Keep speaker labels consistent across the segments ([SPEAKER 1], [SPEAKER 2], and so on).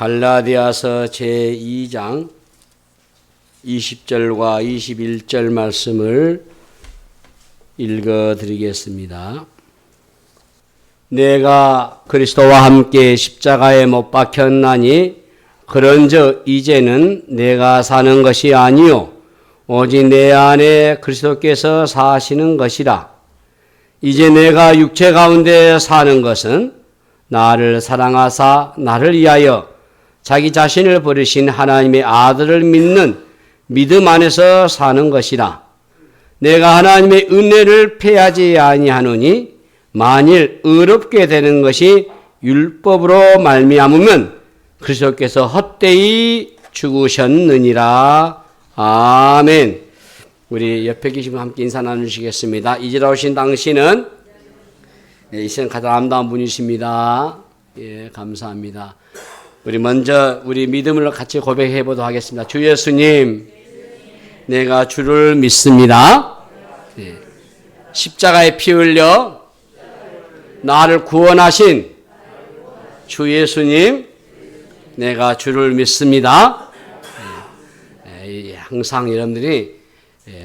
[SPEAKER 1] 갈라디아서 제2장 20절과 21절 말씀을 읽어드리겠습니다. 내가 그리스도와 함께 십자가에 못 박혔나니 그런즉 이제는 내가 사는 것이 아니요 오직 내 안에 그리스도께서 사시는 것이라. 이제 내가 육체 가운데 사는 것은 나를 사랑하사 나를 위하여 자기 자신을 버리신 하나님의 아들을 믿는 믿음 안에서 사는 것이라. 내가 하나님의 은혜를 패하지 아니하노니 만일 의롭게 되는 것이 율법으로 말미암으면 그리스도께서 헛되이 죽으셨느니라. 아멘. 우리 옆에 계신 분 함께 인사 나누시겠습니다. 이제라 오신 당신은 이 시간 가장 아름다운 분이십니다. 예, 감사합니다. 우리 먼저 우리 믿음을 같이 고백해 보도록 하겠습니다. 주 예수님, 내가 주를 믿습니다. 예. 십자가에 피 흘려 나를 구원하신 주 예수님, 내가 주를 믿습니다. 예. 항상 여러분들이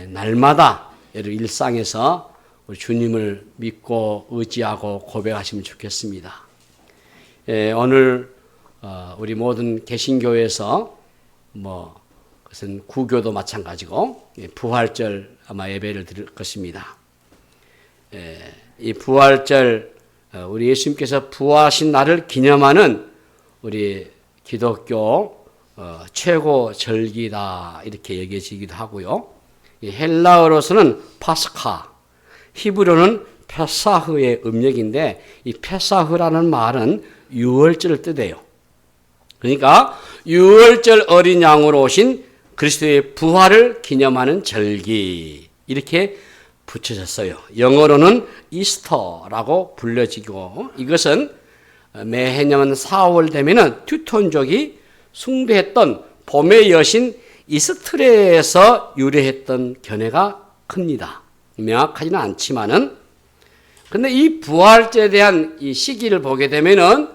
[SPEAKER 1] 날마다 여러분 일상에서 우리 주님을 믿고 의지하고 고백하시면 좋겠습니다. 오늘 우리 모든 개신교에서 그것은 구교도 마찬가지고 부활절 아마 예배를 드릴 것입니다. 이 부활절 우리 예수님께서 부활하신 날을 기념하는 우리 기독교 최고 절기다 이렇게 여겨지기도 하고요. 이 헬라어로서는 파스카, 히브리어는 페사흐의 음력인데 이 페사흐라는 말은 유월절을 뜻해요. 그러니까 유월절 어린 양으로 오신 그리스도의 부활을 기념하는 절기 이렇게 붙여졌어요. 영어로는 이스터라고 불려지고 이것은 매해년 4월 되면은 튜톤족이 숭배했던 봄의 여신 이스트레에서 유래했던 견해가 큽니다. 명확하지는 않지만은 근데 이 부활절에 대한 이 시기를 보게 되면은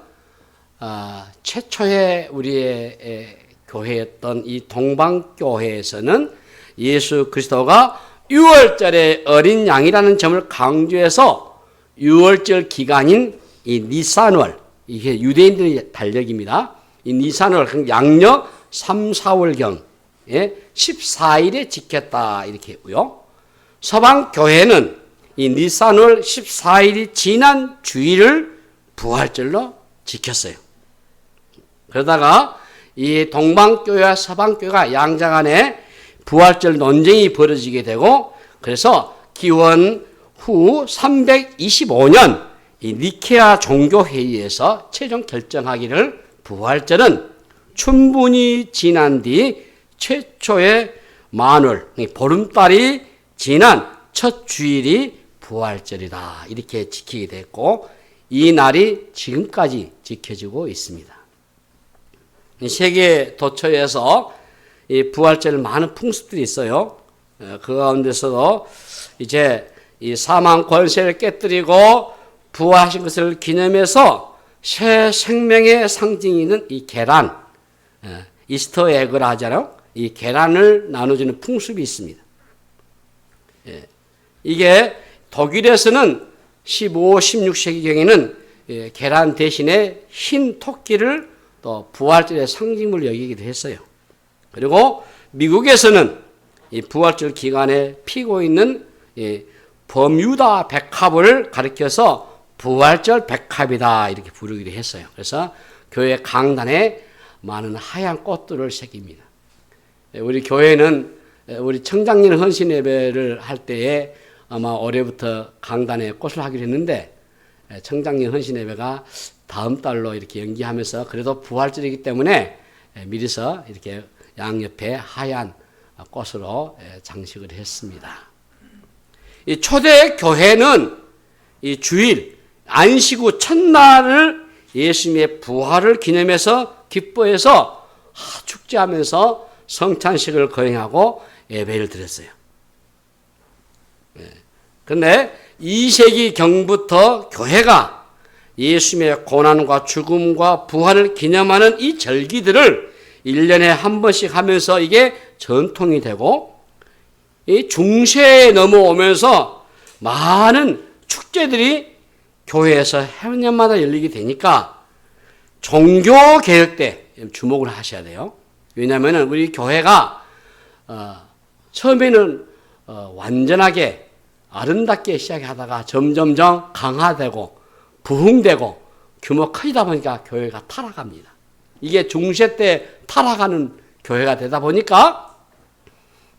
[SPEAKER 1] 최초의 우리의 교회였던 이 동방교회에서는 예수 그리스도가 6월절의 어린 양이라는 점을 강조해서 6월절 기간인 이 니산월, 이게 유대인들의 달력입니다. 이 니산월, 양력 3, 4월경에 14일에 지켰다 이렇게 했고요. 서방교회는 이 니산월 14일이 지난 주일을 부활절로 지켰어요. 그러다가 이 동방교회와 서방교회가 양자간에 부활절 논쟁이 벌어지게 되고 그래서 기원 후 325년 이 니케아 종교회의에서 최종 결정하기를 부활절은 춘분이 지난 뒤 최초의 만월, 보름달이 지난 첫 주일이 부활절이다 이렇게 지키게 됐고 이 날이 지금까지 지켜지고 있습니다. 세계 도처에서 이 부활절 많은 풍습들이 있어요. 그 가운데서도 이제 이 사망 권세를 깨뜨리고 부활하신 것을 기념해서 새 생명의 상징이는 이 계란, 이스터 에그라 하잖아요. 이 계란을 나눠주는 풍습이 있습니다. 이게 독일에서는 15, 16세기경에는 계란 대신에 흰 토끼를 또 부활절의 상징으로 여기기도 했어요. 그리고 미국에서는 이 부활절 기간에 피고 있는 버뮤다 백합을 가리켜서 부활절 백합이다 이렇게 부르기도 했어요. 그래서 교회 강단에 많은 하얀 꽃들을 새깁니다. 우리 교회는 우리 청장년 헌신 예배를 할 때에 아마 올해부터 강단에 꽃을 하기로 했는데 청장년 헌신 예배가 다음 달로 이렇게 연기하면서 그래도 부활절이기 때문에 미리서 이렇게 양옆에 하얀 꽃으로 장식을 했습니다. 이 초대 교회는 이 주일 안식 후 첫날을 예수님의 부활을 기념해서 기뻐해서 축제하면서 성찬식을 거행하고 예배를 드렸어요. 그런데 2세기 경부터 교회가 예수님의 고난과 죽음과 부활을 기념하는 이 절기들을 1년에 한 번씩 하면서 이게 전통이 되고, 이 중세에 넘어오면서 많은 축제들이 교회에서 해년마다 열리게 되니까 종교개혁 때 주목을 하셔야 돼요. 왜냐하면 우리 교회가 처음에는 완전하게 아름답게 시작하다가 점점점 강화되고 부흥되고 규모 커지다 보니까 교회가 타락합니다. 이게 중세 때 타락하는 교회가 되다 보니까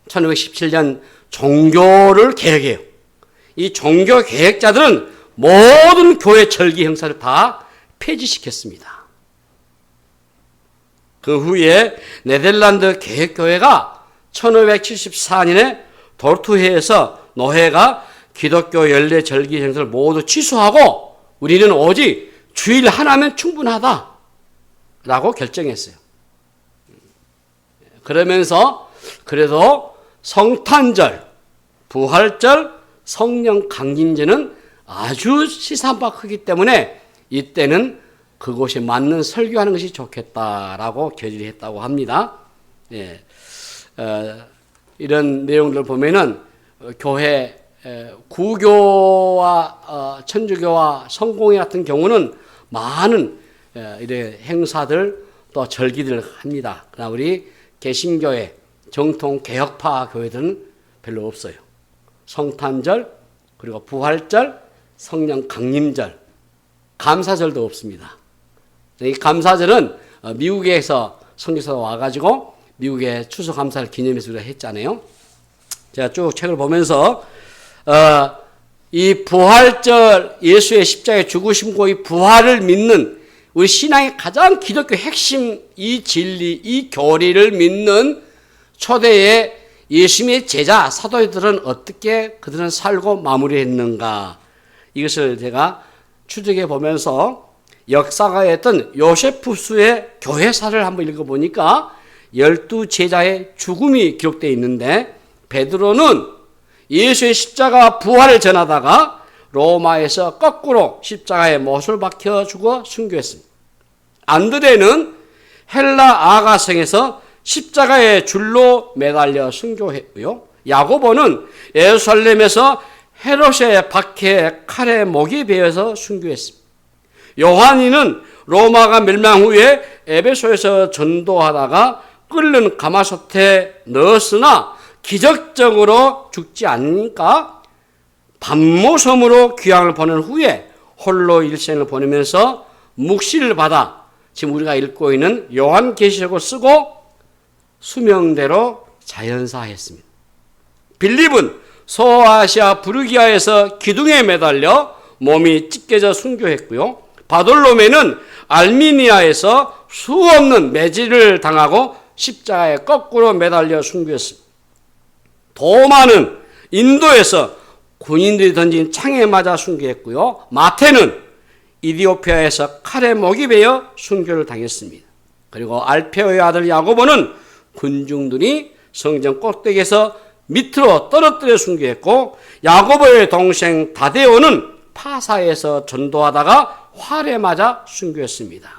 [SPEAKER 1] 1517년 종교를 개혁해요. 이 종교 개혁자들은 모든 교회 절기 행사를 다 폐지시켰습니다. 그 후에 네덜란드 개혁교회가 1574년에 도르트회에서 노회가 기독교 연례 절기 행사를 모두 취소하고 우리는 오직 주일 하나면 충분하다 라고 결정했어요. 그러면서 그래도 성탄절, 부활절, 성령 강림제는 아주 시사한 바 크기 때문에 이때는 그곳에 맞는 설교하는 것이 좋겠다라고 결의했다고 합니다. 예. 이런 내용들을 보면은 교회 구교와 천주교와 성공회 같은 경우는 많은 이런 행사들 또 절기들을 합니다. 그러나 우리 개신교회 정통 개혁파 교회들은 별로 없어요. 성탄절 그리고 부활절, 성령 강림절, 감사절도 없습니다. 이 감사절은 미국에서 선교사가 와가지고 미국의 추수 감사를 기념해서 우리가 했잖아요. 제가 쭉 책을 보면서 이 부활절 예수의 십자가에 죽으심과 이 부활을 믿는 우리 신앙의 가장 기독교 핵심 이 진리, 이 교리를 믿는 초대의 예수님의 제자 사도들은 어떻게 그들은 살고 마무리했는가, 이것을 제가 추적해 보면서 역사가였던 요세푸스의 교회사를 한번 읽어보니까 12제자의 죽음이 기록되어 있는데, 베드로는 예수의 십자가 부활을 전하다가 로마에서 거꾸로 십자가에 못을 박혀 죽어 순교했습니다. 안드레는 헬라 아가성에서 십자가에 줄로 매달려 순교했고요. 야고보는 예루살렘에서 헤롯의 박해 칼에 목이 베어서 순교했습니다. 요한이는 로마가 멸망 후에 에베소에서 전도하다가 끓는 가마솥에 넣었으나 기적적으로 죽지 않으니까 반모섬으로 귀향을 보낸 후에 홀로 일생을 보내면서 묵시를 받아 지금 우리가 읽고 있는 요한계시록을 쓰고 수명대로 자연사했습니다. 빌립은 소아시아 부르기아에서 기둥에 매달려 몸이 찢겨져 순교했고요. 바돌로메는 알미니아에서 수없는 매질을 당하고 십자가에 거꾸로 매달려 순교했습니다. 도마는 인도에서 군인들이 던진 창에 맞아 순교했고요. 마태는 이디오피아에서 칼에 목이 베어 순교를 당했습니다. 그리고 알페오의 아들 야고보는 군중들이 성전 꼭대기에서 밑으로 떨어뜨려 순교했고, 야고보의 동생 다데오는 파사에서 전도하다가 활에 맞아 순교했습니다.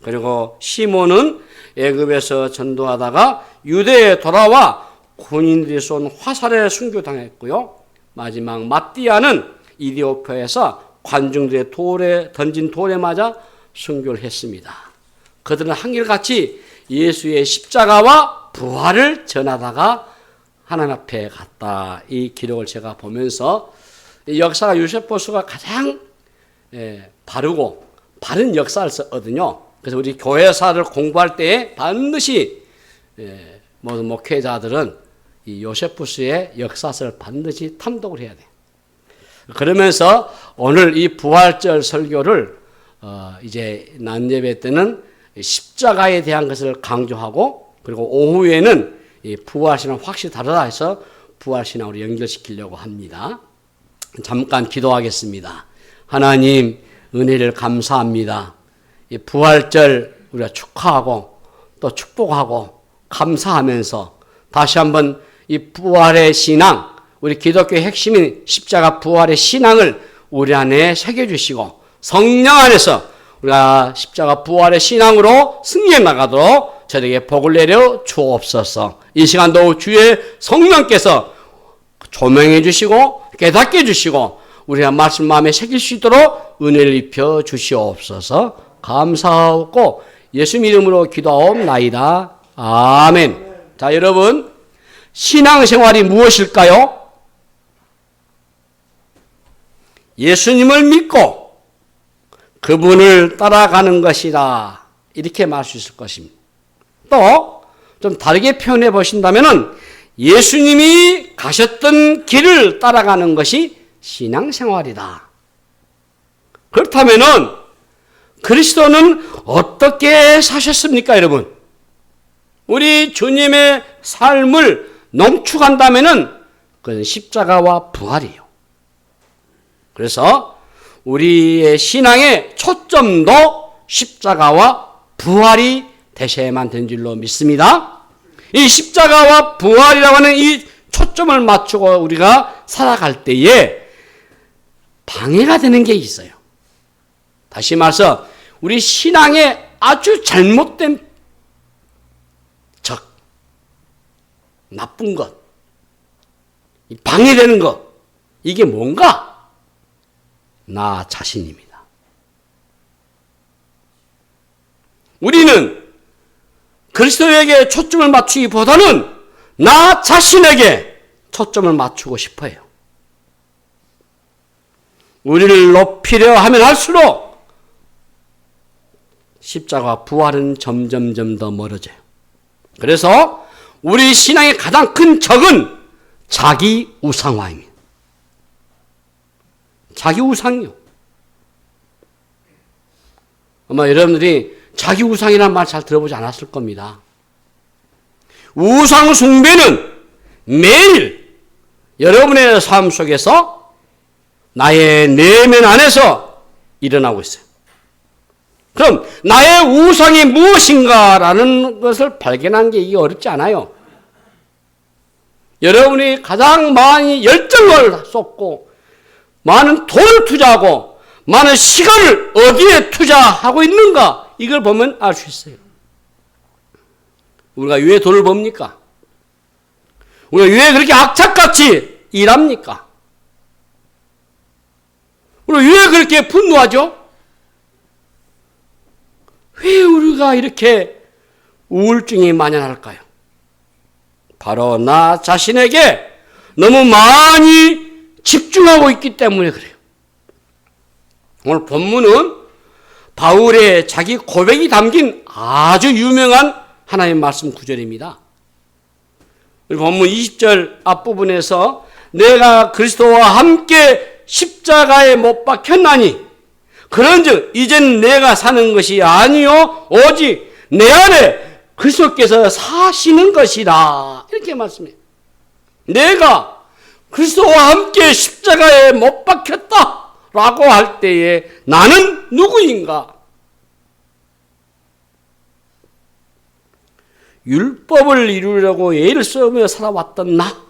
[SPEAKER 1] 그리고 시몬은 애굽에서 전도하다가 유대에 돌아와 군인들이 쏜 화살에 순교당했고요. 마지막 마띠아는 이디오피아에서 관중들의 던진 돌에 맞아 순교를 했습니다. 그들은 한결같이 예수의 십자가와 부활을 전하다가 하나님 앞에 갔다. 이 기록을 제가 보면서 이 역사가 요세푸스가 가장 바르고 바른 역사를 썼거든요. 그래서 우리 교회사를 공부할 때 반드시 모든 목회자들은 이 요세푸스의 역사서를 반드시 탐독을 해야 돼요. 그러면서 오늘 이 부활절 설교를 이제 낮예배 때는 십자가에 대한 것을 강조하고, 그리고 오후에는 이 부활신앙 확실히 다르다 해서 부활신앙으로 연결시키려고 합니다. 잠깐 기도하겠습니다. 하나님 은혜를 감사합니다. 이 부활절 우리가 축하하고 또 축복하고 감사하면서 다시 한번 이 부활의 신앙, 우리 기독교의 핵심인 십자가 부활의 신앙을 우리 안에 새겨주시고 성령 안에서 우리가 십자가 부활의 신앙으로 승리해 나가도록 저에게 복을 내려 주옵소서. 이 시간도 주의 성령께서 조명해 주시고 깨닫게 해주시고 우리가 말씀 마음에 새길 수 있도록 은혜를 입혀 주시옵소서. 감사하고 예수 이름으로 기도하옵나이다. 아멘. 자, 여러분, 신앙생활이 무엇일까요? 예수님을 믿고 그분을 따라가는 것이다. 이렇게 말할 수 있을 것입니다. 또 좀 다르게 표현해 보신다면은 예수님이 가셨던 길을 따라가는 것이 신앙생활이다. 그렇다면은 그리스도는 어떻게 사셨습니까, 여러분? 우리 주님의 삶을 농축한다면은 그건 십자가와 부활이에요. 그래서 우리의 신앙의 초점도 십자가와 부활이 되셔야만 되는 줄로 믿습니다. 이 십자가와 부활이라고 하는 이 초점을 맞추고 우리가 살아갈 때에 방해가 되는 게 있어요. 다시 말해서 우리 신앙에 아주 잘못된 나쁜 것, 방해되는 것, 이게 뭔가? 나 자신입니다. 우리는 그리스도에게 초점을 맞추기보다는 나 자신에게 초점을 맞추고 싶어요. 우리를 높이려 하면 할수록 십자가 부활은 점점점 더 멀어져요. 그래서 우리 신앙의 가장 큰 적은 자기 우상화입니다. 자기 우상이요. 아마 여러분들이 자기 우상이라는 말 잘 들어보지 않았을 겁니다. 우상 숭배는 매일 여러분의 삶 속에서 나의 내면 안에서 일어나고 있어요. 그럼 나의 우상이 무엇인가라는 것을 발견하는 게 이게 어렵지 않아요. 여러분이 가장 많이 열정을 쏟고 많은 돈을 투자하고 많은 시간을 어디에 투자하고 있는가, 이걸 보면 알 수 있어요. 우리가 왜 돈을 법니까? 우리가 왜 그렇게 악착같이 일합니까? 우리가 왜 그렇게 분노하죠? 왜 우리가 이렇게 우울증이 만연할까요? 바로 나 자신에게 너무 많이 집중하고 있기 때문에 그래요. 오늘 본문은 바울의 자기 고백이 담긴 아주 유명한 하나님의 말씀 구절입니다. 우리 본문 20절 앞부분에서 내가 그리스도와 함께 십자가에 못 박혔나니 그런즉 이젠 내가 사는 것이 아니요 오직 내 안에 그리스도께서 사시는 것이다. 이렇게 말씀해요. 내가 그리스도와 함께 십자가에 못 박혔다 라고 할 때에 나는 누구인가? 율법을 이루려고 애를 쓰며 살아왔던 나?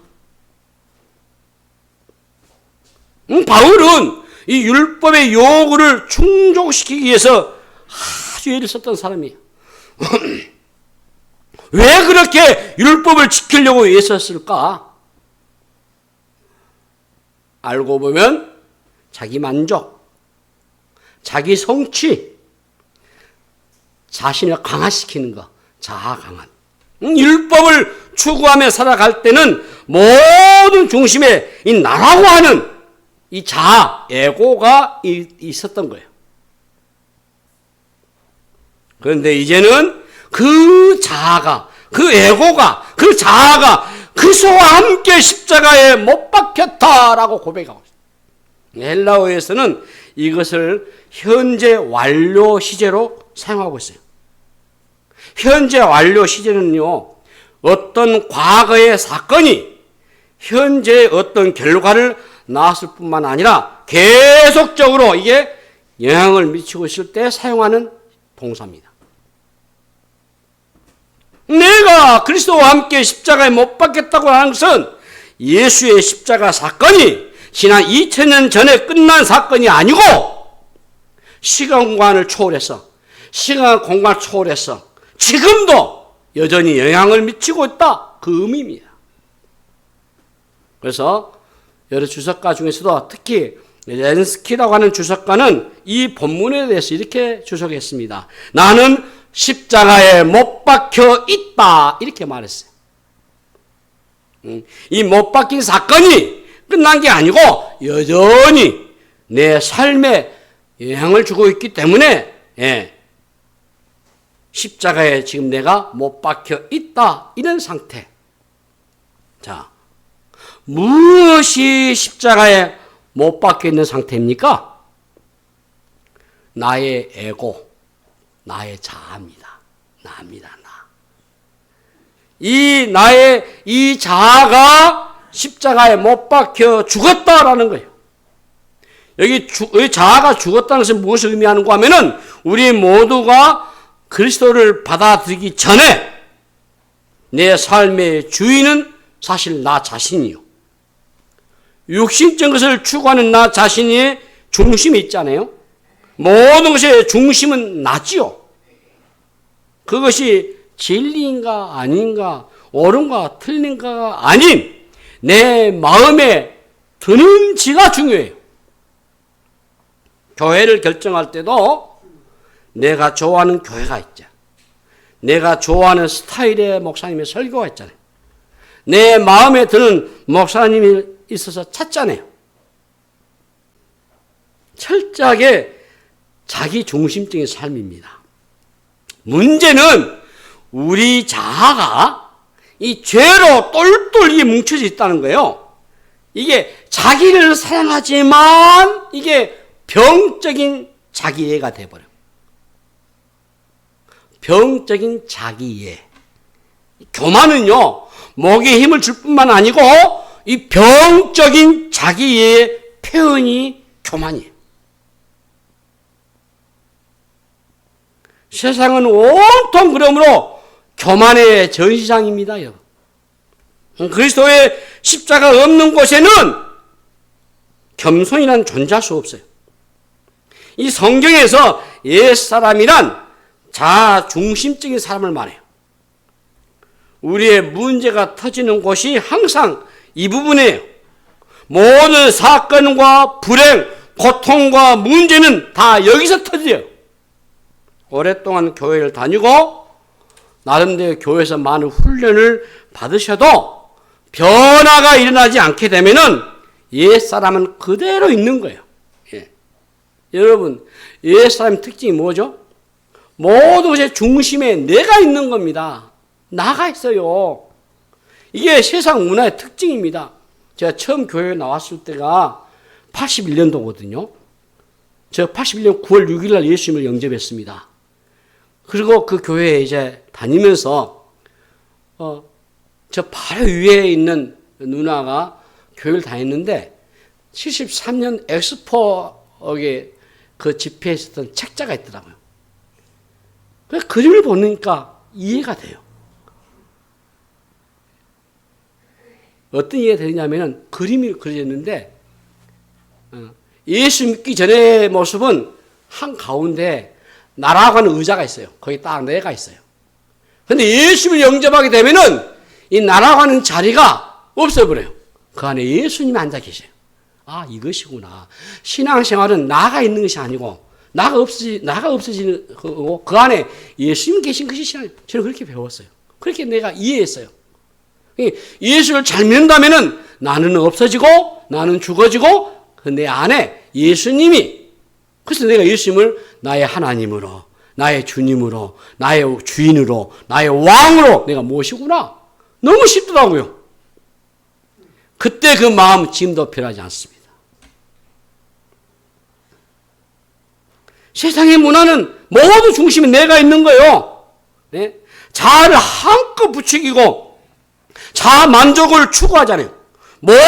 [SPEAKER 1] 바울은 이 율법의 요구를 충족시키기 위해서 아주 애를 썼던 사람이에요. 왜 그렇게 율법을 지키려고 애썼을까? 알고 보면 자기 만족, 자기 성취, 자신을 강화시키는 것, 자아 강화. 율법을 추구하며 살아갈 때는 모든 중심에 이 나라고 하는 이 자아, 에고가 있었던 거예요. 그런데 이제는 그 자아가, 그 에고가, 그 자아가 그리스도와 함께 십자가에 못 박혔다라고 고백하고 있어요. 헬라어에서는 이것을 현재 완료 시제로 사용하고 있어요. 현재 완료 시제는요, 어떤 과거의 사건이 현재 어떤 결과를 낳았을 뿐만 아니라 계속적으로 이게 영향을 미치고 있을 때 사용하는 동사입니다. 내가 그리스도와 함께 십자가에 못 박혔다고 하는 것은 예수의 십자가 사건이 지난 2000년 전에 끝난 사건이 아니고 시간관을 초월해서, 시간 공간을 초월해서 지금도 여전히 영향을 미치고 있다. 그 의미입니다. 그래서 여러 주석가 중에서도 특히 렌스키라고 하는 주석가는 이 본문에 대해서 이렇게 주석했습니다. 나는 십자가에 못 박혀 있다. 이렇게 말했어요. 이 못 박힌 사건이 끝난 게 아니고 여전히 내 삶에 영향을 주고 있기 때문에 십자가에 지금 내가 못 박혀 있다. 이런 상태. 자, 무엇이 십자가에 못 박혀 있는 상태입니까? 나의 에고, 나의 자아입니다. 나입니다, 나. 이 나의 이 자아가 십자가에 못 박혀 죽었다라는 거예요. 여기 자아가 죽었다는 것은 무엇을 의미하는가 하면은 우리 모두가 그리스도를 받아들이기 전에 내 삶의 주인은 사실 나 자신이요. 육신적 것을 추구하는 나 자신이 중심이 있잖아요. 모든 것의 중심은 나지요. 그것이 진리인가 아닌가, 옳은가 틀린가가 아닌 내 마음에 드는 지가 중요해요. 교회를 결정할 때도 내가 좋아하는 교회가 있죠. 내가 좋아하는 스타일의 목사님의 설교가 있잖아요. 내 마음에 드는 목사님이 있어서 찾잖아요. 철저하게 자기 중심적인 삶입니다. 문제는 우리 자아가 이 죄로 똘똘히 뭉쳐져 있다는 거예요. 이게 자기를 사랑하지만 이게 병적인 자기애가 돼버려요. 병적인 자기애. 교만은요, 목에 힘을 줄 뿐만 아니고 이 병적인 자기애의 표현이 교만이에요. 세상은 온통 그러므로 교만의 전시장입니다. 여러분. 그리스도의 십자가 없는 곳에는 겸손이란 존재할 수 없어요. 이 성경에서 옛사람이란 자중심적인 사람을 말해요. 우리의 문제가 터지는 곳이 항상 이 부분이에요. 모든 사건과 불행, 고통과 문제는 다 여기서 터져요. 오랫동안 교회를 다니고 나름대로 교회에서 많은 훈련을 받으셔도 변화가 일어나지 않게 되면은 옛사람은 그대로 있는 거예요. 예. 여러분, 옛사람의 특징이 뭐죠? 모든 것의 중심에 내가 있는 겁니다. 나가 있어요. 이게 세상 문화의 특징입니다. 제가 처음 교회에 나왔을 때가 81년도거든요. 제가 81년 9월 6일 날 예수님을 영접했습니다. 그리고 그 교회에 이제 다니면서 저 바로 위에 있는 누나가 교회를 다녔는데 73년 엑스포에 그 집회에 있었던 책자가 있더라고요. 그 그림을 보니까 이해가 돼요. 어떤 이해가 되냐면은 그림이 그려졌는데 예수 믿기 전의 모습은 한가운데 나라고 하는 의자가 있어요. 거기 딱 내가 있어요. 근데 예수를 영접하게 되면은 이 나라고 하는 자리가 없어버려요. 그 안에 예수님이 앉아 계세요. 아, 이것이구나. 신앙생활은 나가 있는 것이 아니고 나가 없어지는 거고 그 안에 예수님 계신 것이 신앙. 저는 그렇게 배웠어요. 그렇게 내가 이해했어요. 예수를 잘 믿는다면은 나는 없어지고 나는 죽어지고 내 안에 예수님이, 그래서 내가 예수님을 나의 하나님으로, 나의 주님으로, 나의 주인으로, 나의 왕으로 내가 모시구나. 너무 쉽더라고요. 그때 그 마음 지금도 변하지 않습니다. 세상의 문화는 모두 중심에 내가 있는 거예요. 네? 자아를 한껏 부추기고 자아 만족을 추구하잖아요. 모든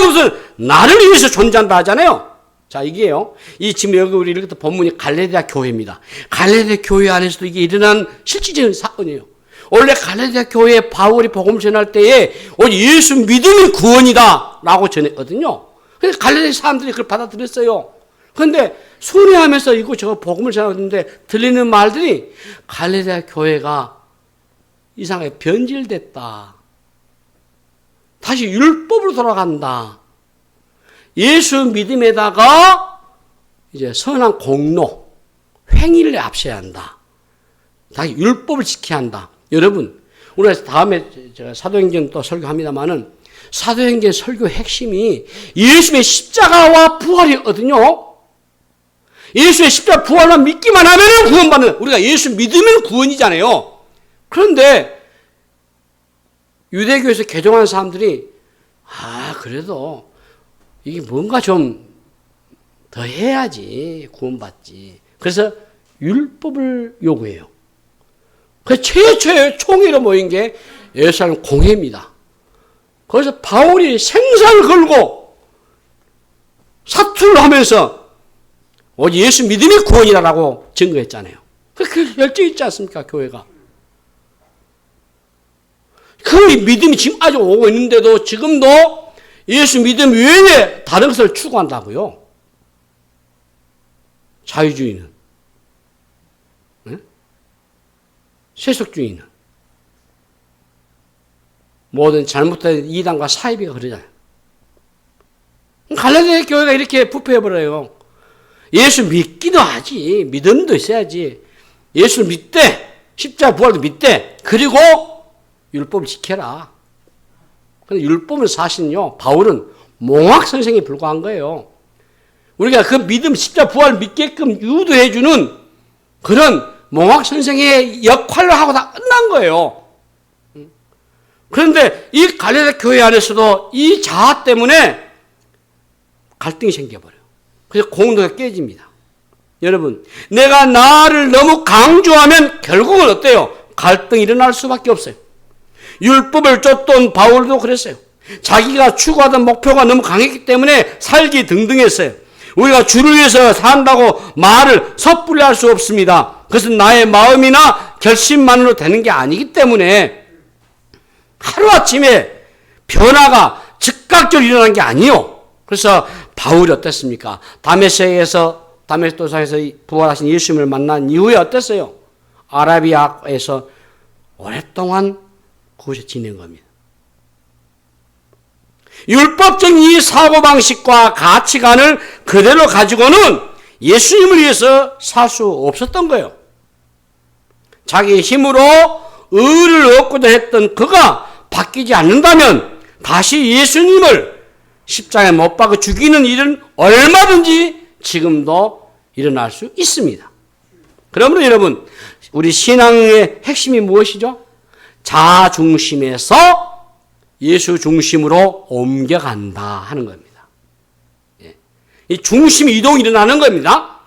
[SPEAKER 1] 것을 나를 위해서 존재한다 하잖아요. 자, 이게요. 이 지금 여기 우리 읽었던 본문이 갈라디아 교회입니다. 갈라디아 교회 안에서도 이게 일어난 실질적인 사건이에요. 원래 갈라디아 교회에 바울이 복음 전할 때에 예수 믿음이 구원이다 라고 전했거든요. 그래서 갈라디아 사람들이 그걸 받아들였어요. 그런데 순회하면서 이거 저거 복음을 전하는데 들리는 말들이 갈릴레아 교회가 이상하게 변질됐다. 다시 율법으로 돌아간다. 예수 믿음에다가 이제 선한 공로, 행위를 앞서야 한다. 다시 율법을 지켜야 한다. 여러분, 우리가 다음에 사도행전 또 설교합니다만은 사도행전 설교 핵심이 예수의 십자가와 부활이거든요. 예수의 십자가 부활만 믿기만 하면 구원받는, 우리가 예수 믿으면 구원이잖아요. 그런데 유대교에서 개종하는 사람들이 그래도 이게 뭔가 좀 더 해야지 구원받지. 그래서 율법을 요구해요. 그 최초의 총회로 모인 게 예루살렘 공회입니다. 거기서 바울이 생사를 걸고 사투를 하면서 예수 믿음이 구원이라고 증거했잖아요. 그 열정이 있지 않습니까, 교회가? 그 믿음이 지금 아직 오고 있는데도 지금도 예수 믿음 외에 다른 것을 추구한다고요. 자유주의는. 네? 세속주의는. 모든 잘못된 이단과 사이비가 그러잖아요. 갈라디아 교회가 이렇게 부패해버려요. 예수 믿기도 하지. 믿음도 있어야지. 예수를 믿되, 십자가 부활도 믿되, 그리고 율법을 지켜라. 그런데 율법을 사실은요, 바울은 몽학 선생에 불과한 거예요. 우리가 그 믿음, 십자가 부활을 믿게끔 유도해주는 그런 몽학 선생의 역할을 하고 다 끝난 거예요. 그런데 이 갈라디아 교회 안에서도 이 자아 때문에 갈등이 생겨버려요. 그래서 공동체가 깨집니다. 여러분, 내가 나를 너무 강조하면 결국은 어때요? 갈등이 일어날 수밖에 없어요. 율법을 쫓던 바울도 그랬어요. 자기가 추구하던 목표가 너무 강했기 때문에 살기 등등했어요. 우리가 주를 위해서 산다고 말을 섣불리 할 수 없습니다. 그것은 나의 마음이나 결심만으로 되는 게 아니기 때문에 하루아침에 변화가 즉각적으로 일어난 게 아니에요. 그래서 바울이 어땠습니까? 다메섹 도상에서 부활하신 예수님을 만난 이후에 어땠어요? 아라비아에서 오랫동안 그곳에 지낸 겁니다. 율법적인 이 사고방식과 가치관을 그대로 가지고는 예수님을 위해서 살 수 없었던 거예요. 자기 힘으로 의를 얻고자 했던 그가 바뀌지 않는다면 다시 예수님을 십자가에 못 박아 죽이는 일은 얼마든지 지금도 일어날 수 있습니다. 그러므로 여러분, 우리 신앙의 핵심이 무엇이죠? 자아 중심에서 예수 중심으로 옮겨간다 하는 겁니다. 이 중심 이동이 일어나는 겁니다.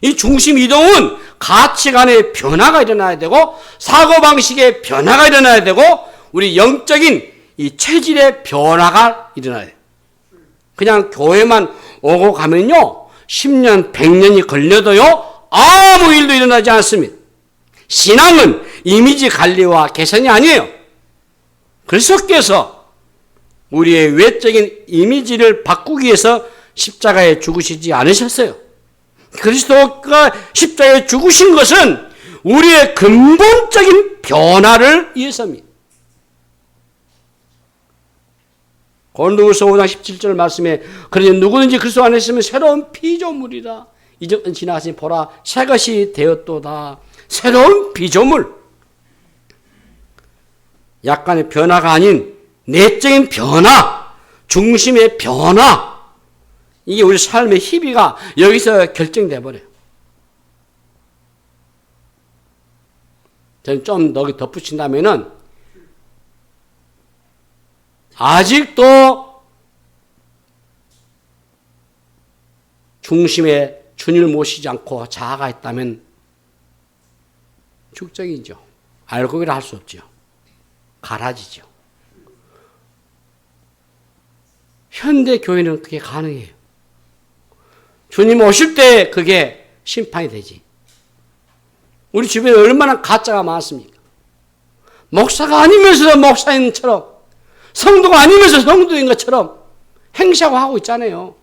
[SPEAKER 1] 이 중심 이동은 가치관의 변화가 일어나야 되고 사고방식의 변화가 일어나야 되고 우리 영적인 이 체질의 변화가 일어나야 돼요. 그냥 교회만 오고 가면요 10년, 100년이 걸려도요 아무 일도 일어나지 않습니다. 신앙은 이미지 관리와 개선이 아니에요. 그리스도께서 우리의 외적인 이미지를 바꾸기 위해서 십자가에 죽으시지 않으셨어요. 그리스도가 십자가에 죽으신 것은 우리의 근본적인 변화를 위해서입니다. 고린도후서 5장 17절 말씀에 그러니 누구든지 그리스도 안에 있으면 새로운 피조물이라. 이전은 지나가시니 보라 새 것이 되었도다. 새로운 피조물. 약간의 변화가 아닌 내적인 변화, 중심의 변화. 이게 우리 삶의 희비가 여기서 결정돼 버려요. 저는 좀 더 덧붙인다면은 아직도 중심에 주님을 모시지 않고 자아가 있다면 축적이죠. 알고기를 할 수 없죠. 갈아지죠. 현대 교회는 그게 가능해요. 주님 오실 때 그게 심판이 되지. 우리 주변에 얼마나 가짜가 많습니까? 목사가 아니면서도 목사인처럼 성도가 아니면서 성도인 것처럼 행사하고 하고 있잖아요.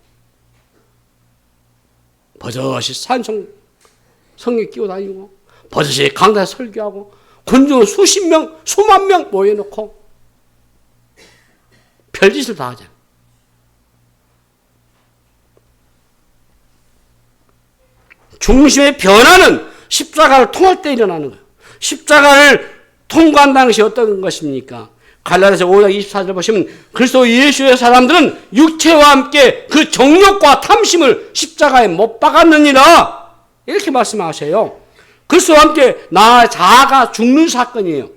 [SPEAKER 1] 버젓이 성에 끼고 다니고 버젓이 강단에 설교하고 군중은 수십 명, 수만 명 모여놓고 별짓을 다 하잖아요. 중심의 변화는 십자가를 통할 때 일어나는 거예요. 십자가를 통과한다는 것이 어떤 것입니까? 갈라디아서 5장 24절 보시면 그리스도 예수의 사람들은 육체와 함께 그 정욕과 탐심을 십자가에 못 박았느니라 이렇게 말씀하셔요. 그리스도와 함께 자아가 죽는 사건이에요.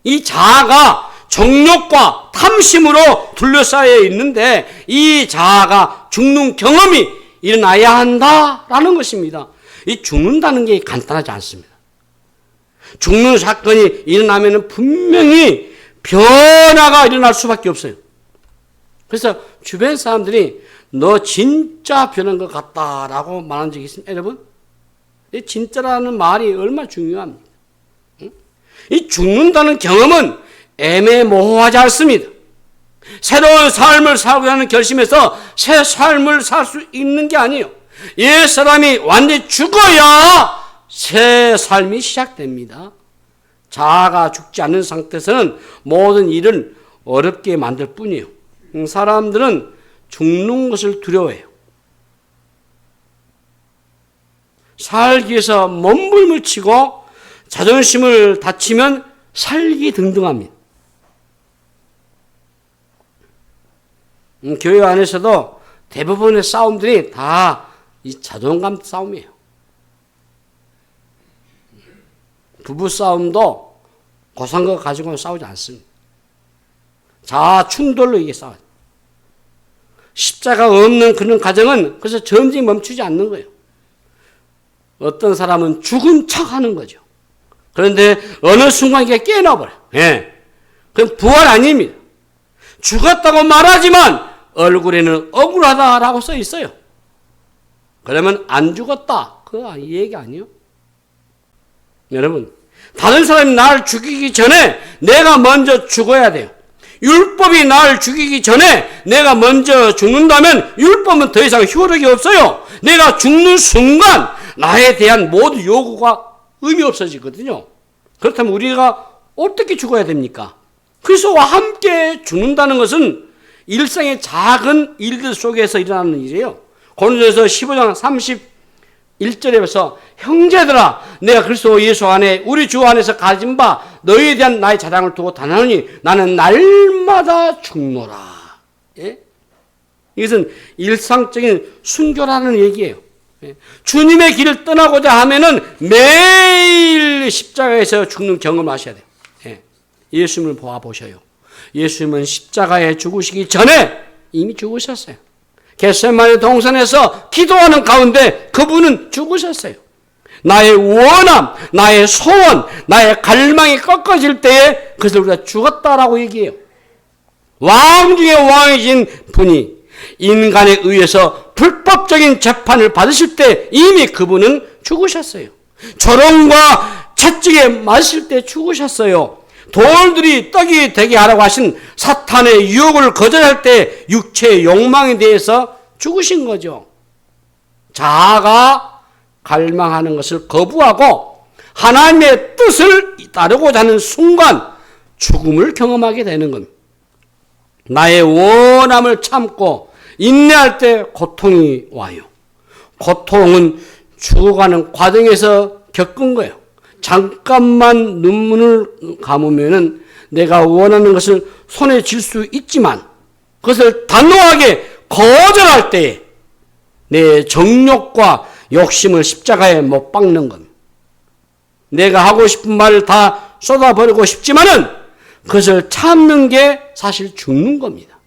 [SPEAKER 1] 이 자아가 정욕과 탐심으로 둘러싸여 있는데 이 자아가 죽는 경험이 일어나야 한다라는 것입니다. 이 죽는다는 게 간단하지 않습니다. 죽는 사건이 일어나면 분명히 변화가 일어날 수밖에 없어요. 그래서 주변 사람들이 너 진짜 변한 것 같다라고 말한 적이 있습니다. 여러분, 이 진짜라는 말이 얼마나 중요합니까? 이 죽는다는 경험은 애매모호하지 않습니다. 새로운 삶을 살고자 하는 결심에서 새 삶을 살 수 있는 게 아니에요. 옛 사람이 완전히 죽어야 새 삶이 시작됩니다. 자아가 죽지 않는 상태에서는 모든 일을 어렵게 만들 뿐이에요. 사람들은 죽는 것을 두려워해요. 살기 위해서 몸부림을 치고 자존심을 다치면 살기 등등합니다. 교회 안에서도 대부분의 싸움들이 다 이 자존감 싸움이에요. 부부 싸움도 고상거 가지고 싸우지 않습니다. 자아 충돌로 이게 싸워요. 십자가 없는 그런 가정은 그래서 전쟁이 멈추지 않는 거예요. 어떤 사람은 죽은 척 하는 거죠. 그런데 어느 순간 이게 깨어나버려요. 예. 그럼 부활 아닙니다. 죽었다고 말하지만 얼굴에는 억울하다라고 써 있어요. 그러면 안 죽었다. 그거 이 얘기 아니에요? 여러분, 다른 사람이 나를 죽이기 전에 내가 먼저 죽어야 돼요. 율법이 나를 죽이기 전에 내가 먼저 죽는다면 율법은 더 이상 효력이 없어요. 내가 죽는 순간 나에 대한 모든 요구가 의미 없어지거든요. 그렇다면 우리가 어떻게 죽어야 됩니까? 그리스도와 함께 죽는다는 것은 일상의 작은 일들 속에서 일어나는 일이에요. 고린도전서 15장 31절에서 형제들아 내가 그리스도 예수 안에 우리 주 안에서 가진 바 너희에 대한 나의 자랑을 두고 단하노니 나는 날마다 죽노라. 예? 이것은 일상적인 순교라는 얘기예요. 예? 주님의 길을 떠나고자 하면은 매일 십자가에서 죽는 경험을 하셔야 돼요. 예? 예수님을 보아보셔요. 예수님은 십자가에 죽으시기 전에 이미 죽으셨어요. 겟세마네 동산에서 기도하는 가운데 그분은 죽으셨어요. 나의 원함, 나의 소원, 나의 갈망이 꺾어질 때에 그것을 우리가 죽었다라고 얘기해요. 왕 중에 왕이신 분이 인간에 의해서 불법적인 재판을 받으실 때 이미 그분은 죽으셨어요. 조롱과 채찍에 맞으실 때 죽으셨어요. 돌들이 떡이 되게 하라고 하신 사탄의 유혹을 거절할 때 육체의 욕망에 대해서 죽으신 거죠. 자아가 갈망하는 것을 거부하고 하나님의 뜻을 따르고자 하는 순간 죽음을 경험하게 되는 겁니다. 나의 원함을 참고 인내할 때 고통이 와요. 고통은 죽어가는 과정에서 겪은 거예요. 잠깐만 눈물을 감으면은 내가 원하는 것을 손에 쥘 수 있지만 그것을 단호하게 거절할 때에 내 정욕과 욕심을 십자가에 못 박는 것. 내가 하고 싶은 말을 다 쏟아버리고 싶지만은 그것을 참는 게 사실 죽는 겁니다.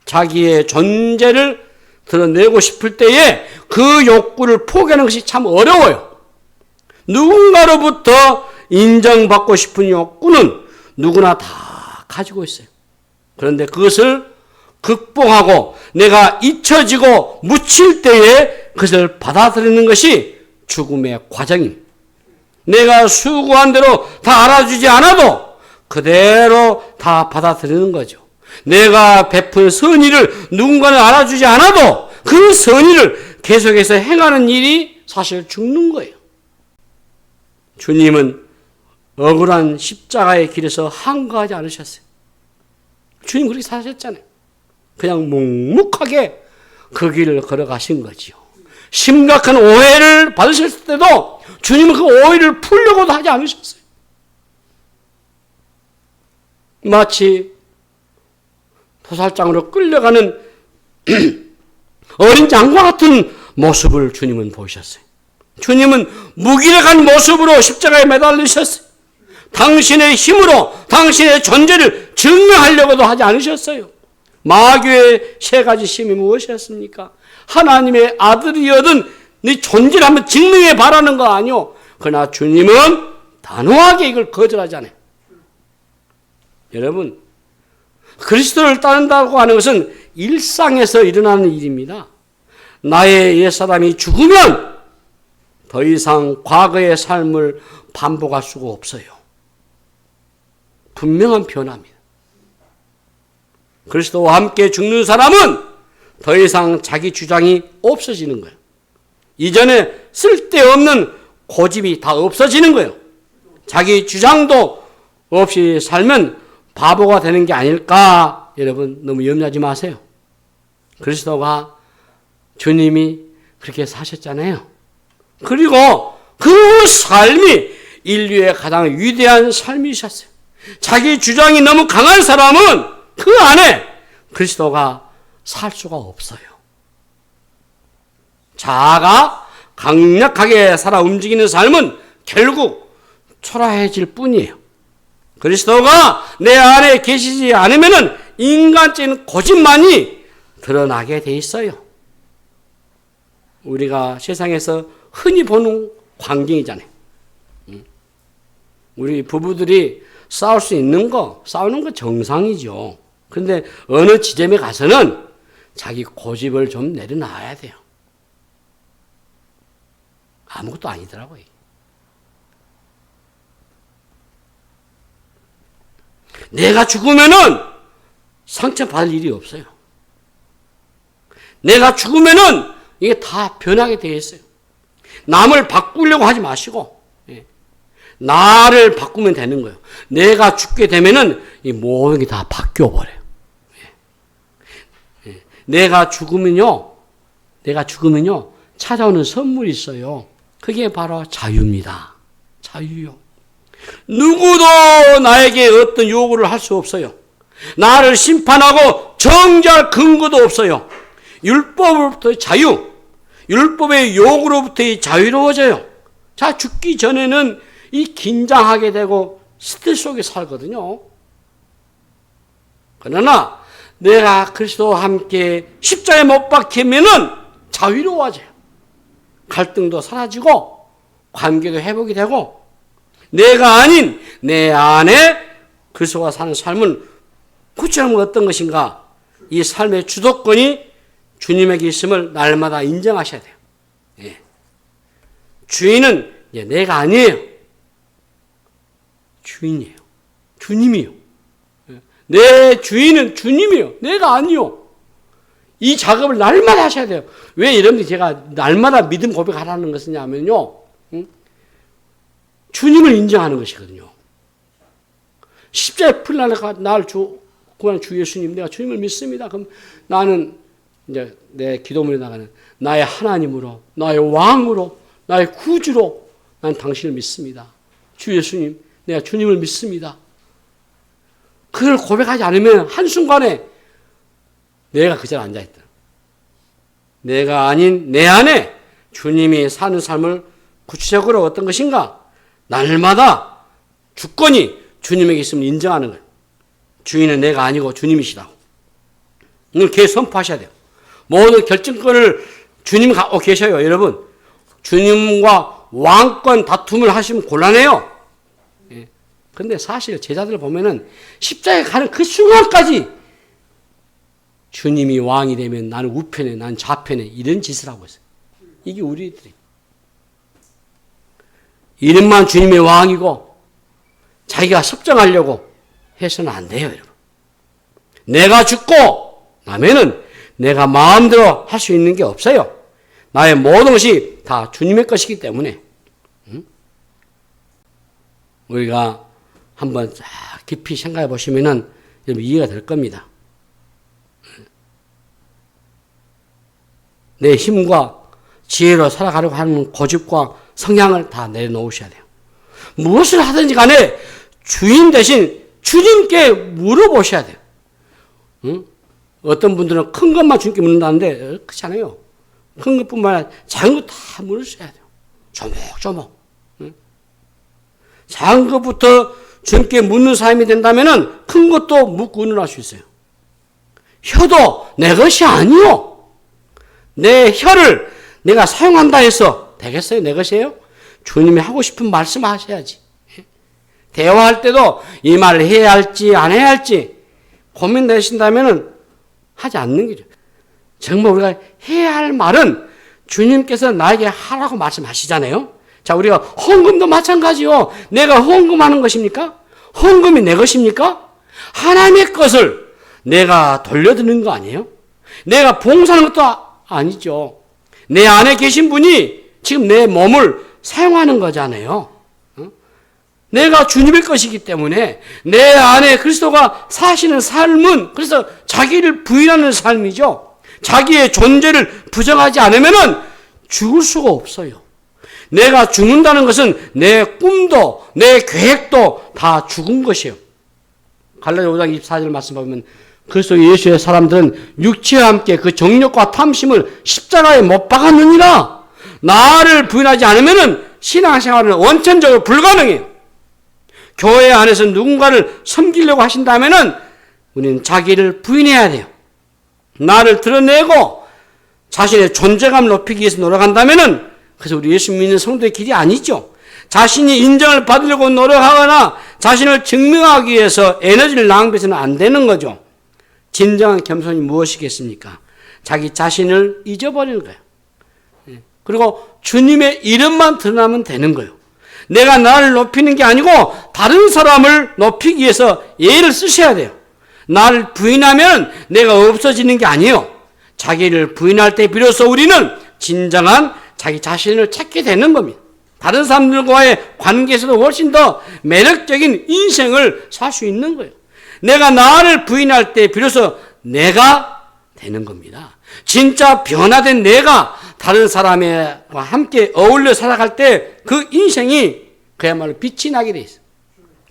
[SPEAKER 1] 자기의 존재를 드러내고 싶을 때에 그 욕구를 포기하는 것이 참 어려워요. 누군가로부터 인정받고 싶은 욕구는 누구나 다 가지고 있어요. 그런데 그것을 극복하고 내가 잊혀지고 묻힐 때에 그것을 받아들이는 것이 죽음의 과정입니다. 내가 수고한 대로 다 알아주지 않아도 그대로 다 받아들이는 거죠. 내가 베푼 선의를 누군가는 알아주지 않아도 그 선의를 계속해서 행하는 일이 사실 죽는 거예요. 주님은 억울한 십자가의 길에서 항거하지 않으셨어요. 주님 그렇게 사셨잖아요. 그냥 묵묵하게 그 길을 걸어가신 거지요. 심각한 오해를 받으셨을 때도 주님은 그 오해를 풀려고도 하지 않으셨어요. 마치 도살장으로 끌려가는 어린 양과 같은 모습을 주님은 보이셨어요. 주님은 무기력한 모습으로 십자가에 매달리셨어요. 당신의 힘으로 당신의 존재를 증명하려고도 하지 않으셨어요. 마귀의 세 가지 힘이 무엇이었습니까? 하나님의 아들이어든 네 존재를 한번 증명해 바라는 거 아니오. 그러나 주님은 단호하게 이걸 거절하지 않아요. 여러분, 그리스도를 따른다고 하는 것은 일상에서 일어나는 일입니다. 나의 옛사람이 죽으면 더 이상 과거의 삶을 반복할 수가 없어요. 분명한 변화입니다. 그리스도와 함께 죽는 사람은 더 이상 자기 주장이 없어지는 거예요. 이전에 쓸데없는 고집이 다 없어지는 거예요. 자기 주장도 없이 살면 바보가 되는 게 아닐까? 여러분 너무 염려하지 마세요. 그리스도가 주님이 그렇게 사셨잖아요. 그리고 그 삶이 인류의 가장 위대한 삶이셨어요. 자기 주장이 너무 강한 사람은 그 안에 그리스도가 살 수가 없어요. 자아가 강력하게 살아 움직이는 삶은 결국 초라해질 뿐이에요. 그리스도가 내 안에 계시지 않으면 인간적인 고집만이 드러나게 돼 있어요. 우리가 세상에서 흔히 보는 광경이잖아요. 우리 부부들이 싸울 수 있는 거, 싸우는 거 정상이죠. 그런데 어느 지점에 가서는 자기 고집을 좀 내려놔야 돼요. 아무것도 아니더라고요. 내가 죽으면은 상처받을 일이 없어요. 내가 죽으면은 이게 다 변하게 되어 있어요. 남을 바꾸려고 하지 마시고, 나를 바꾸면 되는 거예요. 내가 죽게 되면은 이 모든 게 다 바뀌어버려요. 내가 죽으면요 찾아오는 선물이 있어요. 그게 바로 자유입니다. 자유요. 누구도 나에게 어떤 요구를 할 수 없어요. 나를 심판하고 정죄할 근거도 없어요. 율법으로부터의 자유, 율법의 요구로부터의 자유로워져요. 자, 죽기 전에는 이 긴장하게 되고 스트레스 속에 살거든요. 그러나 내가 그리스도와 함께 십자가에 못 박히면은 자유로워져요. 갈등도 사라지고 관계도 회복이 되고 내가 아닌 내 안에 그리스도가 사는 삶은 구체적으로 어떤 것인가? 이 삶의 주도권이 주님에게 있음을 날마다 인정하셔야 돼요. 예. 주인은 내가 아니에요. 주인이에요. 주님이요. 내 주인은 주님이요. 내가 아니요. 이 작업을 날마다 하셔야 돼요. 왜 여러분들이 제가 날마다 믿음 고백하라는 것이냐면요. 주님을 인정하는 것이거든요. 십자가에 풀나가 나를 구하는 주 예수님, 내가 주님을 믿습니다. 그럼 나는 이제 내 기도문에 나가는 나의 하나님으로, 나의 왕으로, 나의 구주로 난 당신을 믿습니다. 주 예수님, 내가 주님을 믿습니다. 그걸 고백하지 않으면 한순간에 내가 그 자리에 앉아있다. 내가 아닌 내 안에 주님이 사는 삶을 구체적으로 어떤 것인가? 날마다 주권이 주님에게 있음을 인정하는 거예요. 주인은 내가 아니고 주님이시다고. 이걸 계속 선포하셔야 돼요. 모든 결정권을 주님 갖고 계셔요. 여러분, 주님과 왕권 다툼을 하시면 곤란해요. 그런데 사실 제자들 보면은 십자가에 가는 그 순간까지 주님이 왕이 되면 나는 우편에, 나는 좌편에 이런 짓을 하고 있어요. 이게 우리들이. 이름만 주님의 왕이고 자기가 섭정하려고 해서는 안 돼요, 여러분. 내가 죽고 나면은 내가 마음대로 할 수 있는 게 없어요. 나의 모든 것이 다 주님의 것이기 때문에 우리가 한번 쫙 깊이 생각해 보시면은 여러분 이해가 될 겁니다. 내 힘과 지혜로 살아가려고 하는 고집과 성향을 다 내려놓으셔야 돼요. 무엇을 하든지 간에 주인 대신 주님께 물어보셔야 돼요. 응? 어떤 분들은 큰 것만 주님께 묻는다는데 그렇지 않아요. 큰 것뿐만 아니라 작은 것 다 물으셔야 돼요. 조목조목. 응? 작은 것부터 주님께 묻는 삶이 된다면 큰 것도 묻고 의논할 수 있어요. 혀도 내 것이 아니요. 내 혀를 내가 사용한다 해서 되겠어요? 내 것이에요? 주님이 하고 싶은 말씀 하셔야지. 대화할 때도 이 말을 해야 할지 안 해야 할지 고민되신다면 하지 않는 거죠. 정말 우리가 해야 할 말은 주님께서 나에게 하라고 말씀하시잖아요. 자, 우리가 헌금도 마찬가지요. 내가 헌금하는 것입니까? 헌금이 내 것입니까? 하나님의 것을 내가 돌려드리는 거 아니에요? 내가 봉사하는 것도 아니죠. 내 안에 계신 분이 지금 내 몸을 사용하는 거잖아요. 내가 주님의 것이기 때문에 내 안에 그리스도가 사시는 삶은 그래서 자기를 부인하는 삶이죠. 자기의 존재를 부정하지 않으면 죽을 수가 없어요. 내가 죽는다는 것은 내 꿈도 내 계획도 다 죽은 것이에요. 갈라디아 5장 24절 말씀 보면 그리스도 예수의 사람들은 육체와 함께 그 정욕과 탐심을 십자가에 못 박았느니라. 나를 부인하지 않으면 신앙생활은 원천적으로 불가능해요. 교회 안에서 누군가를 섬기려고 하신다면 우리는 자기를 부인해야 돼요. 나를 드러내고 자신의 존재감을 높이기 위해서 노력한다면 그래서 우리 예수 믿는 성도의 길이 아니죠. 자신이 인정을 받으려고 노력하거나 자신을 증명하기 위해서 에너지를 낭비해서는 안 되는 거죠. 진정한 겸손이 무엇이겠습니까? 자기 자신을 잊어버리는 거예요. 그리고 주님의 이름만 드러나면 되는 거예요. 내가 나를 높이는 게 아니고 다른 사람을 높이기 위해서 예를 쓰셔야 돼요. 나를 부인하면 내가 없어지는 게 아니에요. 자기를 부인할 때 비로소 우리는 진정한 자기 자신을 찾게 되는 겁니다. 다른 사람들과의 관계에서도 훨씬 더 매력적인 인생을 살 수 있는 거예요. 내가 나를 부인할 때 비로소 내가 되는 겁니다. 진짜 변화된 내가 다른 사람과 함께 어울려 살아갈 때 그 인생이 그야말로 빛이 나게 돼 있어요.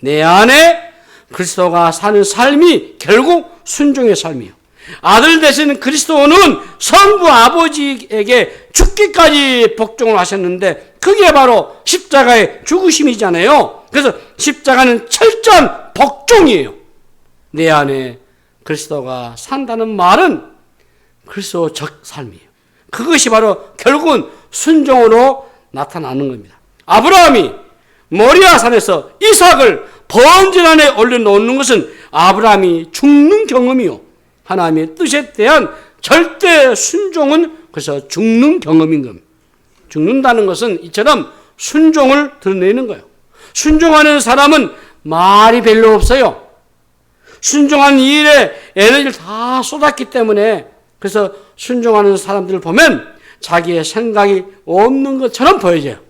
[SPEAKER 1] 내 안에 그리스도가 사는 삶이 결국 순종의 삶이에요. 아들 되시는 그리스도는 성부 아버지에게 죽기까지 복종을 하셨는데 그게 바로 십자가의 죽으심이잖아요. 그래서 십자가는 철저한 복종이에요. 내 안에 그리스도가 산다는 말은 그리스도적 삶이에요. 그것이 바로 결국은 순종으로 나타나는 겁니다. 아브라함이 모리아 산에서 이삭을 번제단 안에 올려놓는 것은 아브라함이 죽는 경험이요. 하나님의 뜻에 대한 절대 순종은 그래서 죽는 경험인 겁니다. 죽는다는 것은 이처럼 순종을 드러내는 거예요. 순종하는 사람은 말이 별로 없어요. 순종하는 일에 에너지를 다 쏟았기 때문에 그래서 순종하는 사람들을 보면 자기의 생각이 없는 것처럼 보여져요.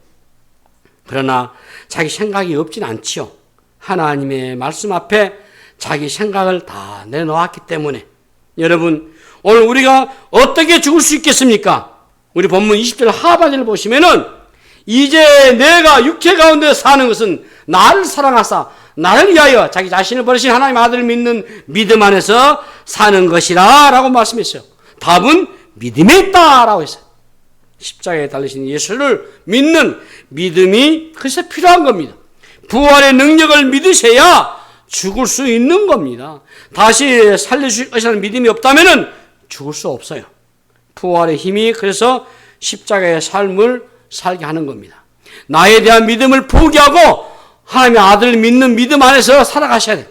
[SPEAKER 1] 그러나 자기 생각이 없진 않지요. 하나님의 말씀 앞에 자기 생각을 다 내놓았기 때문에 여러분 오늘 우리가 어떻게 죽을 수 있겠습니까? 우리 본문 20절 하반절을 보시면은 이제 내가 육체 가운데 사는 것은 나를 사랑하사 나를 위하여 자기 자신을 버리신 하나님 아들을 믿는 믿음 안에서 사는 것이라 라고 말씀했어요. 답은 믿음에 있다라고 했어요. 십자가에 달리신 예수를 믿는 믿음이 그래서 필요한 겁니다. 부활의 능력을 믿으셔야 죽을 수 있는 겁니다. 다시 살려주실 것이라는 믿음이 없다면 죽을 수 없어요. 부활의 힘이 그래서 십자가의 삶을 살게 하는 겁니다. 나에 대한 믿음을 포기하고 하나님의 아들을 믿는 믿음 안에서 살아가셔야 돼요.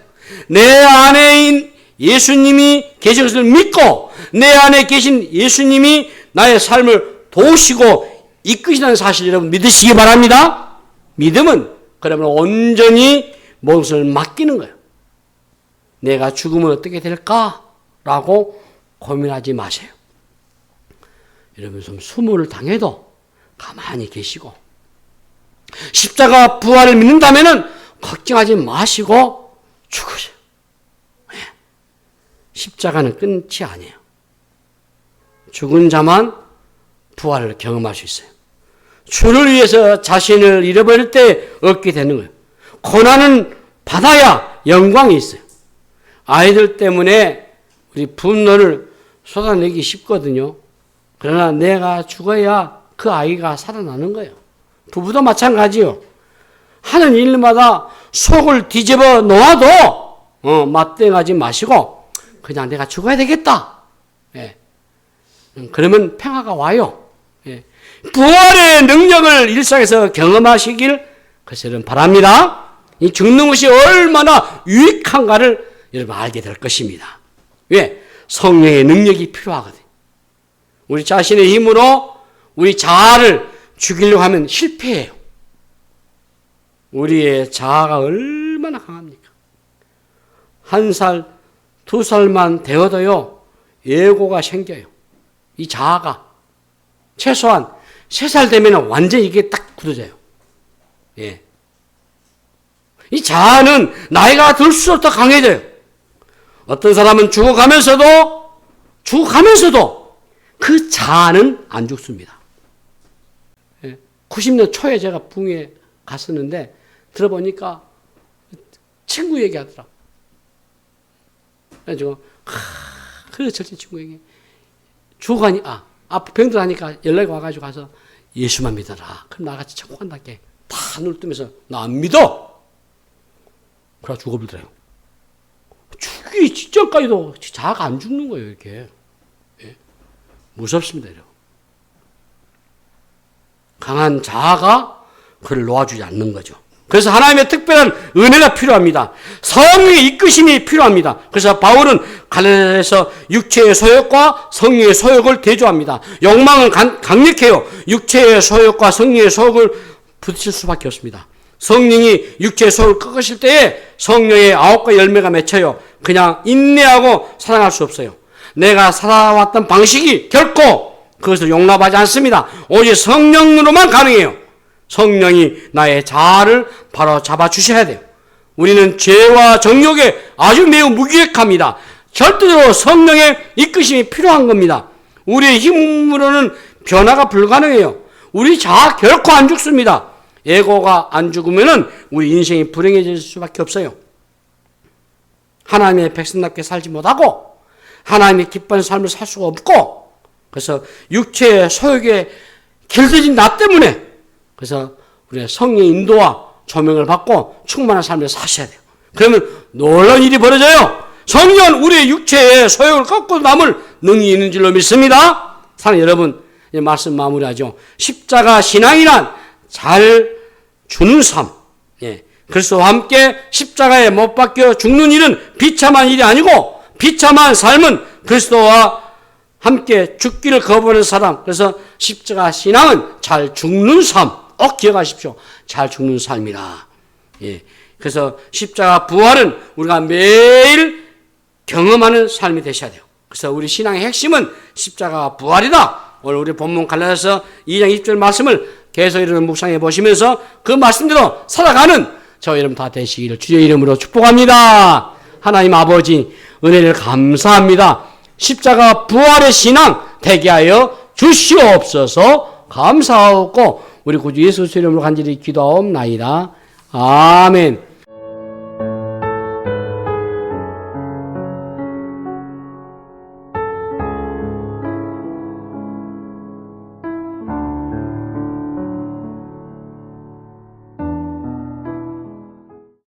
[SPEAKER 1] 내 안에 예수님이 계신 것을 믿고 내 안에 계신 예수님이 나의 삶을 도우시고 이끄시는 사실 여러분 믿으시기 바랍니다. 믿음은 그러면 온전히 모든 것을 맡기는 거예요. 내가 죽으면 어떻게 될까라고 고민하지 마세요. 여러분 좀 수모를 당해도 가만히 계시고 십자가 부활을 믿는다면 걱정하지 마시고 죽으세요. 네. 십자가는 끝이 아니에요. 죽은 자만 부활을 경험할 수 있어요. 주를 위해서 자신을 잃어버릴 때 얻게 되는 거예요. 고난은 받아야 영광이 있어요. 아이들 때문에 우리 분노를 쏟아내기 쉽거든요. 그러나 내가 죽어야 그 아이가 살아나는 거예요. 부부도 마찬가지요. 하는 일마다 속을 뒤집어 놓아도 맞대응하지 마시고 그냥 내가 죽어야 되겠다. 예. 그러면 평화가 와요. 예. 부활의 능력을 일상에서 경험하시길 그래서 여러분 바랍니다. 이 죽는 것이 얼마나 유익한가를 여러분 알게 될 것입니다. 왜? 성령의 능력이 필요하거든요. 우리 자신의 힘으로 우리 자아를 죽이려고 하면 실패해요. 우리의 자아가 얼마나 강합니까? 1살, 2살만 되어도요, 예고가 생겨요. 이 자아가. 최소한 3살 되면 완전히 이게 딱 굳어져요. 예. 이 자아는 나이가 들수록 더 강해져요. 어떤 사람은 죽어가면서도 그 자아는 안 죽습니다. 90년 초에 제가 붕에 갔었는데 들어보니까 친구 얘기하더라고. 그래가지고 그래 절친 친구에게 죽어가니 병들 하니까 연락이 와가지고 가서 예수만 믿어라. 그럼 나같이 천국 간다게 다 눈을 뜨면서 나 안 믿어. 그래 죽어버리더래요. 죽기 직전까지도 자아가 안 죽는 거예요. 이렇게. 예? 무섭습니다. 이렇게. 강한 자아가 그를 놓아주지 않는 거죠. 그래서 하나님의 특별한 은혜가 필요합니다. 성령의 이끄심이 필요합니다. 그래서 바울은 갈라디아서 육체의 소욕과 성령의 소욕을 대조합니다. 욕망은 강력해요. 육체의 소욕과 성령의 소욕을 부딪힐 수밖에 없습니다. 성령이 육체의 소욕을 꺾으실 때에 성령의 9가지 열매가 맺혀요. 그냥 인내하고 사랑할 수 없어요. 내가 살아왔던 방식이 결코 그것을 용납하지 않습니다. 오직 성령으로만 가능해요. 성령이 나의 자아를 바로 잡아주셔야 돼요. 우리는 죄와 정욕에 아주 매우 무기력합니다. 절대로 성령의 이끄심이 필요한 겁니다. 우리의 힘으로는 변화가 불가능해요. 우리 자아 결코 안 죽습니다. 에고가 안 죽으면 우리 인생이 불행해질 수밖에 없어요. 하나님의 백성답게 살지 못하고 하나님의 기뻐하는 삶을 살 수가 없고 그래서 육체의 소욕에 길들여진 나 때문에 그래서 우리가 성령의 인도와 조명을 받고 충만한 삶을 사셔야 돼요. 그러면 놀라운 일이 벌어져요. 성령은 우리의 육체의 소욕을 꺾고 남을 능히 있는 줄로 믿습니다. 사랑하는 여러분, 이제 말씀 마무리하죠. 십자가 신앙이란 잘 주는 삶. 예. 그리스도와 함께 십자가에 못 박혀 죽는 일은 비참한 일이 아니고 비참한 삶은 그리스도와 함께 죽기를 거부하는 사람. 그래서 십자가 신앙은 잘 죽는 삶. 기억하십시오. 잘 죽는 삶이라. 예. 그래서 십자가 부활은 우리가 매일 경험하는 삶이 되셔야 돼요. 그래서 우리 신앙의 핵심은 십자가 부활이다. 오늘 우리 본문 갈라디아서 2장 20절 말씀을 계속 여러분 묵상해 보시면서 그 말씀대로 살아가는 저 여러분 다 되시기를 주의 이름으로 축복합니다. 하나님 아버지 은혜를 감사합니다. 십자가 부활의 신앙 되게 하여 주시옵소서. 감사하고 우리 구주 예수 이름으로 간절히 기도하옵나이다. 아멘.